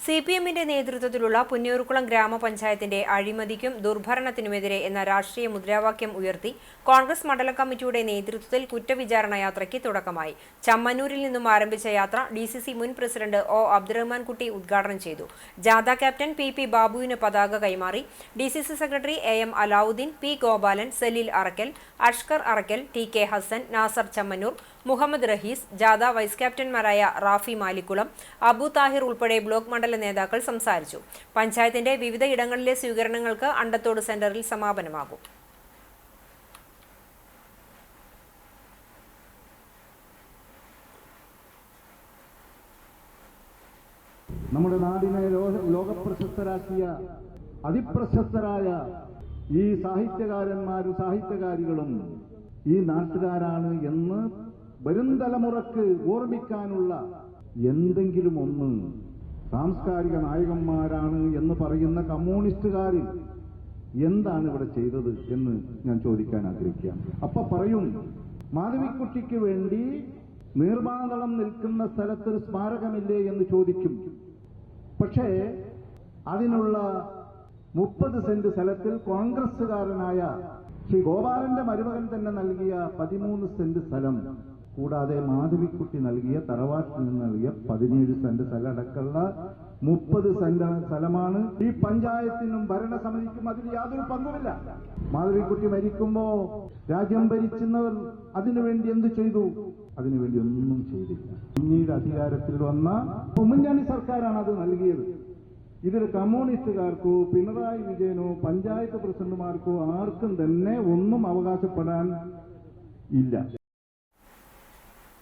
സിപിഎമ്മിന്റെ നേതൃത്വത്തിലുള്ള പുന്നയൂർക്കുളം ഗ്രാമപഞ്ചായത്തിന്റെ അഴിമതിക്കും ദുർഭരണത്തിനുമെതിരെ എന്ന രാഷ്ട്രീയ മുദ്രാവാക്യം ഉയർത്തി കോൺഗ്രസ് മണ്ഡലം കമ്മിറ്റിയുടെ നേതൃത്വത്തിൽ കുറ്റവിചാരണ യാത്രയ്ക്ക് തുടക്കമായി. ചമ്മന്നൂരിൽ നിന്നും ആരംഭിച്ച യാത്ര ഡിസിസി മുൻ പ്രസിഡന്റ് ഒ അബ്ദുറഹ്മാൻ കുട്ടി ഉദ്ഘാടനം ചെയ്തു. ജാഥ ക്യാപ്റ്റൻ പി ബാബുവിന് പതാക കൈമാറി. DCC secretary M Alauddin, P Gopalan, Saleel Arakkal, Ashkar Arakkal, T Hasan, Nasar Chammannur, Muhammad Rahees, ജാഥ വൈസ് ക്യാപ്റ്റന്മാരായ റാഫി മാലിക്കുളം, അബു താഹിർ ഉൾപ്പെടെ ബ്ലോക്ക് മണ്ഡല നേതാക്കൾ സംസാരിച്ചു. പഞ്ചായത്തിന്റെ വിവിധ ഇടങ്ങളിലെ സ്വീകരണങ്ങൾക്ക് അണ്ടത്തോട് സെന്ററിൽ സമാപനമാകും. നമ്മുടെ നാടിനെ ലോകപ്രശസ്തരാക്കിയ അതിപ്രശസ്തരായ ഈ സാഹിത്യകാരന്മാരും സാഹിത്യകാരികളും ഈ നാട്ടുകാരാണ് എന്ന് വരും തലമുറക്ക് ഓർമ്മിക്കാനുള്ള എന്തെങ്കിലും ഒന്ന് സാംസ്കാരിക നായകന്മാരാണ് എന്ന് പറയുന്ന കമ്മ്യൂണിസ്റ്റുകാരിൽ എന്താണ് ഇവിടെ ചെയ്തത് എന്ന് ഞാൻ ചോദിക്കാൻ ആഗ്രഹിക്കുകയാണ്. അപ്പൊ പറയും, മാധവിക്കുട്ടിക്ക് വേണ്ടി നീർമാതളം നിൽക്കുന്ന സ്ഥലത്തൊരു സ്മാരകമില്ലേ എന്ന് ചോദിക്കും. പക്ഷേ അതിനുള്ള 30 സെന്റ് സ്ഥലത്തിൽ കോൺഗ്രസുകാരനായ ശ്രീ ഗോപാലന്റെ മരുമകൻ തന്നെ നൽകിയ 13 സെന്റ് സ്ഥലം, കൂടാതെ മാധവിക്കുട്ടി നൽകിയ തറവാട്ടിൽ നിന്ന് നൽകിയ 17 സെന്റ് സ്ഥലം അടക്കമുള്ള 30 സെന്റ് സ്ഥലമാണ് ഈ പഞ്ചായത്തിനും ഭരണസമിതിക്കും അതിൽ യാതൊരു പങ്കുമില്ല. മാധവിക്കുട്ടി മരിക്കുമ്പോ രാജ്യം ഭരിക്കുന്നവർ അതിനുവേണ്ടി എന്ത് ചെയ്തു? അതിനുവേണ്ടി ഒന്നും ചെയ്തില്ല. പിന്നീട് അധികാരത്തിൽ വന്ന ഉമ്മൻചാണ്ടി സർക്കാരാണ് അത് നൽകിയത്. ഇതിൽ കമ്മ്യൂണിസ്റ്റുകാർക്കോ പിണറായി വിജയനോ പഞ്ചായത്ത് പ്രസിഡന്റുമാർക്കോ ആർക്കും തന്നെ ഒന്നും അവകാശപ്പെടാൻ ഇല്ല.